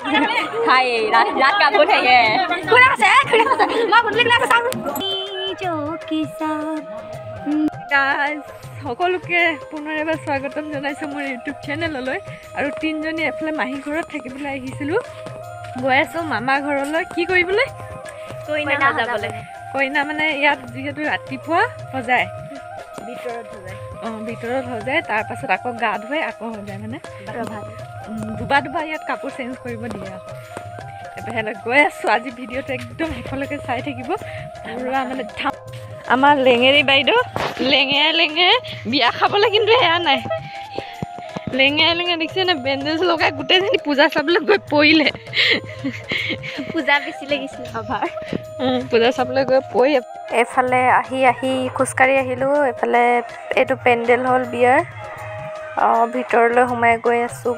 Hay रात का भूत है ये खुला से मां बोलले ना सांग जो किसान गाइस সকলোকে পুনৰ এবাৰ স্বাগতম জনাইছো মোৰ ইউটিউব চেনেললৈ আৰু তিনজনী এফালে মাহী ঘৰত থাকিবলৈ আহিছিলো গৈ আছো মামা ঘৰলৈ কি কৰিবলৈ কইনা সজাবলৈ কইনা মানে ইয়াত যেহেতু ৰাতিপুৱা সজায় ভিতৰত সজায় তাৰ পাছত আকৌ গা ধুৱাই আকৌ সজায় মানে দুবা ইয়াত কাপোৰ চেঞ্জ কৰিব দিয়ে এফালে গৈ আছো আজি ভিডিঅ'টো একদম হেফলৈকে চাই থাকিব পুৰা মানে আমাৰ লেঙেৰি বাইদেউ লেঙে বিয়া খাবলৈ কিন্তু এয়া নাই লেঙে দেখিছে না বেণ্ডেজ লগাই গোটেইজনী পূজা চাবলৈ গৈ পৰিলে পূজা বেছি লাগিছিল আভাৰ পূজা চাবলৈ গৈ পৰি এফালে আহি খোজকাঢ়ি আহিলোঁ এফালে এইটো পেণ্ডেল হ'ল বিয়াৰ ভিতৰলৈ সোমাই গৈ আছো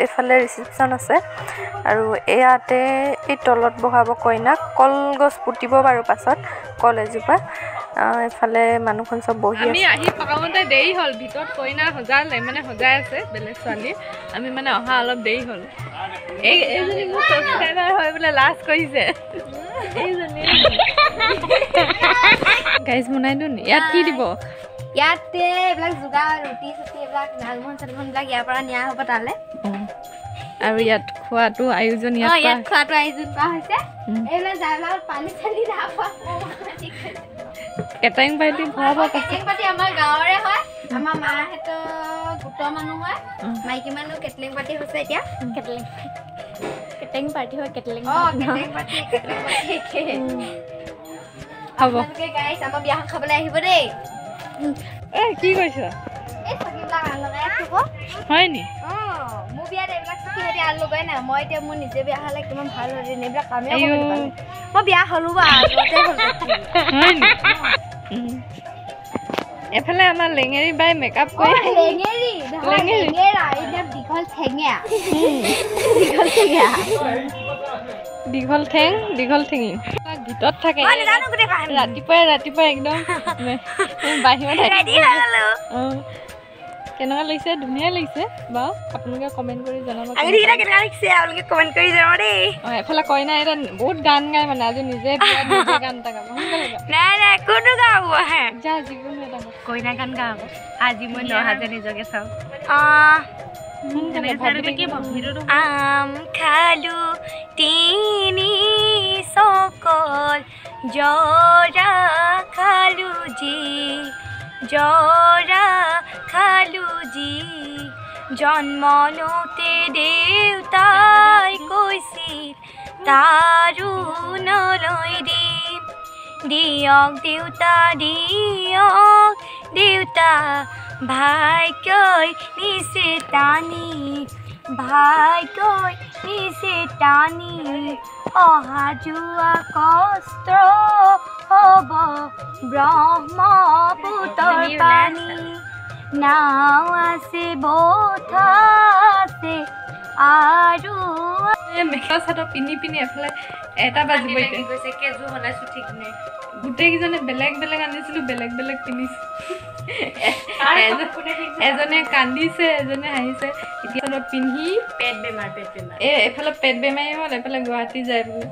এফালে ৰিচিপশ্যন আছে আৰু ইয়াতে এই তলত বহাব কইনাক কলগছ পুতিব বাৰু পাছত কল এজোপা এফালে মানুহখন সব বহি আছে আমি আহি পাওঁতে দেৰি হ'ল ভিতৰত কইনা সজালে মানে সজাই আছে বেলেগ ছোৱালী আমি মানে অহা অলপ দেৰি হ'ল এইজনী মোৰ সাবস্ক্ৰাইবাৰ হৈ বোলে লাজ কৰিছে এইজনী গাইজ বনাই দিওঁ ইয়াত কি দিব ইয়াতে এইবিলাক যোগাৰ ৰুটি চুটি এইবিলাক নালমোহন ইয়াৰ পৰা নিয়া হ'ব তালৈ আৰু ইয়াত খোৱাটো আয়োজন ইয়াত খোৱাটো আয়োজন কৰা হৈছে এইবিলাক যাইবিলাক পানী চানি কেটাৰিং পাৰ্টি ভৰাব কেটাৰিং পাৰ্টি আমাৰ গাঁৱৰে হয় আমাৰ মাহঁতৰ গোটৰ মানুহ হয় মাইকী মানুহ কেটাৰিং পাৰ্টি হৈছে এতিয়া কেটাৰিং পাৰ্টি হয় কেটাৰিং পাৰ্টি হ'ব গাইছ আমাৰ বিয়াখন খাবলৈ আহিব দেই কি কৈছ এই সকিবিলাক আন লগাই আছো হয় নি মোৰ বিয়াত এইবিলাক সকি হেৰি আন লগাই নাই মই এতিয়া মোৰ নিজে বিয়া হ'লে কিমান ভাল হয় এইবিলাক কামে মই বিয়া হ'লো বা আগতে হয় নি এফালে আমাৰ লেঙেৰি বাই মেকআপ কৰি দীঘল ঠেঙি ভিতৰত থাকে ৰাতিপুৱাই একদম বাহিৰত কেনেকুৱা লাগিছে ধুনীয়া লাগিছে বাৰু আপোনালোকে কমেণ্ট কৰি জনাব এফালে কইনা এটা বহুত গান গায় মানে আজি নিজে গান এটা গাব যিকোনো এটা কইনা গান গাব আজি মই নহাজে নিজকে চাওঁ আম খালো তিনি সকল জৰা খালো জি জন্মলতে দেউতাই কৈছিল তাৰুণলৈ দিয়ক দেউতা ভাগ্যই নিচে টানি অহা যোৱা কষ্ট হ'ব ব্ৰহ্মপুত্ৰৰ পানী নাও আছে ব'ট আছে আৰু মেখেলা চাদৰ পিন্ধি এফালে এটা বাজিব গৈছে কেজু বনাইছো ঠিক নাই গোটেইকেইজনে বেলেগ আনিছিলো বেলেগ পিন্ধিছো এজনে কান্দিছে এজনে হাঁহিছে এতিয়া পিন্ধি পেট বেমাৰ এফালে পেট বেমাৰী হ'ল এফালে গুৱাহাটী যায় বোলে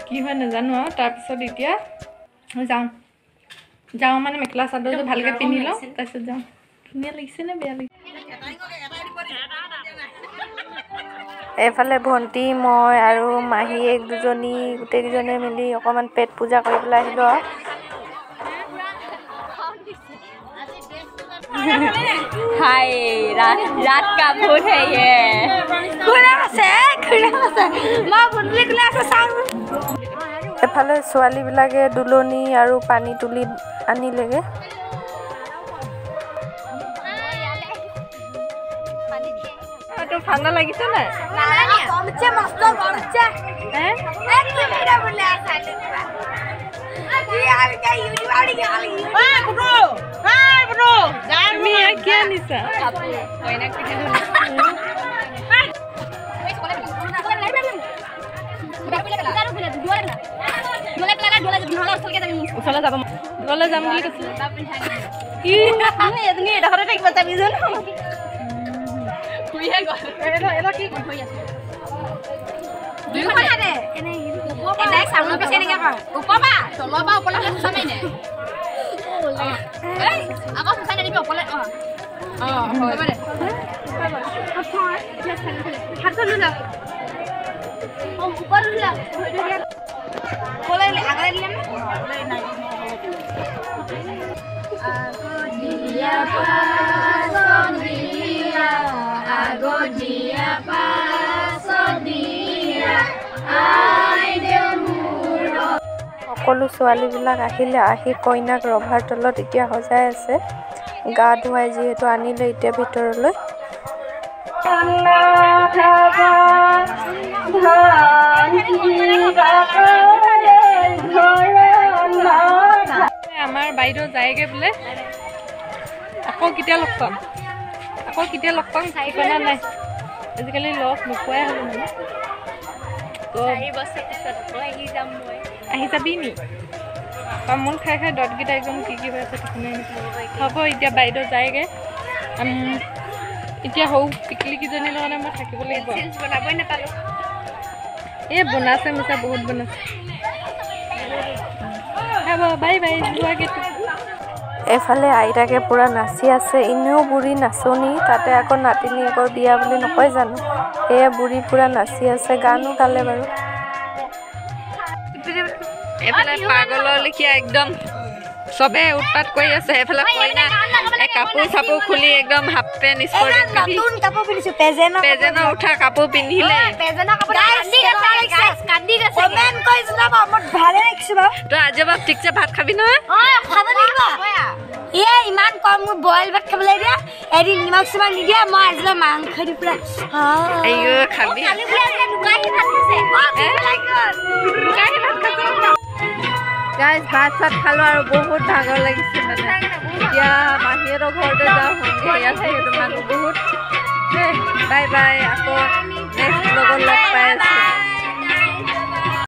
কি হয় নাজানো আৰু তাৰপিছত এতিয়া যাওঁ মানে মেখেলা চাদৰটো ভালকৈ পিন্ধি লওঁ তাৰপিছত যাওঁ ধুনীয়া লাগিছে নে বেয়া লাগিছে এফালে ভণ্টি মই আৰু মাহীয়েক দুজনী গোটেইকেইজনে মিলি অকণমান পেট পূজা কৰিবলৈ আহিলোঁ আৰু हाय रात का भूत है ये खुला আছে মা বন্ধলি খুলা আছে চাং এফালে ছোৱালী বিলাকে দুলনি আৰু পানী তুলি আনিলেগে তো ঠান্ডা লাগিছে না কমছে মস্ত কমছে এক মিনিট বলে আসালে यार क्या यूट्यूब आड़ी गाली ब्रो मी क्या निसा कोई ना किथे ওচৰলৈ যাম বুলি কৈছে কি এজনী এডোখৰতে থাকিব চাবিচোন শুইহে গ'ল এটা কি হৈ আছে দুইখন হাতে এনে ডাইৰেক্ট চাউলৰ পিছে এনেকৈ কৰ ওপৰ পৰা তলৰ পৰা ওপৰলৈ চামেই নে এই আকৌ চাই নিদিবি ওপৰলৈ হ'ব দে হাতখন লৈ যাওক ওপৰত লৈ যাওক ক'লে আগলৈ দিলে নাই আগদিয়া পাছদিয়া আগদিয়া পাছদিয়া সকলো ছোৱালীবিলাক আহিলে আহি কইনাক ৰভাৰ তলত এতিয়া সজাই আছে গা ধুৱাই যিহেতু আনিলে এতিয়া ভিতৰলৈ আমাৰ বাইদেউ যায়গৈ বোলে আকৌ কেতিয়া লগ পাম ঠিকনা নাই আজিকালি লগ নোপোৱাই হ'ল মানে আহি যাবি নি তামোল খাই খাই দতকেইটা একদম কি হৈ আছে ঠিকনাই হ'ব এতিয়া বাইদেউ যায়গৈ এতিয়া সৌ পিকলিকেইজনীৰ লগতে মই থাকিব লাগিব বনাবই নাপালোঁ এই বনাইছে মিছা বহুত বনাইছে হ'ব বাই বাই যোৱাগৈ এফালে আইতাকে পুৰা নাচি আছে এনেও বুঢ়ী নাচনি তাতে আকৌ নাতিনীয়েকৰ বিয়া বুলি নকয় জানো সেয়ে বুঢ়ী পুৰা নাচি আছে গানো গালে বাৰু এফালে পাগলৰ লেখীয়া একদম চবে উৎপাত কৰি আছে এফালে কইনা কাপোৰ চাপোৰ খুলি একদম হাফ পেণ্ট স্পৰ্টিং পিন্ধি পেজেনৰ উঠা কাপোৰ পিন্ধিলে তই আজি বাপ ঠিকছে ভাত খাবি নহয় ইমান কম মোৰ বইল ভাত খাবলৈ দিয়া এদিন নিমখ চিমখ নিদিয়া মই আজিলৈ মাংস দি পুৰা খাবি গাইজ ভাত চাত খালোঁ আৰু বহুত ভাগৰ লাগিছে মানে এতিয়া মাহীহঁতৰ ঘৰতে যাওঁ সন্ধিয়া আছে সেইটো মানুহ বহুত বাই বাই আকৌ নেক্সট লগত লগ পাই আছোঁ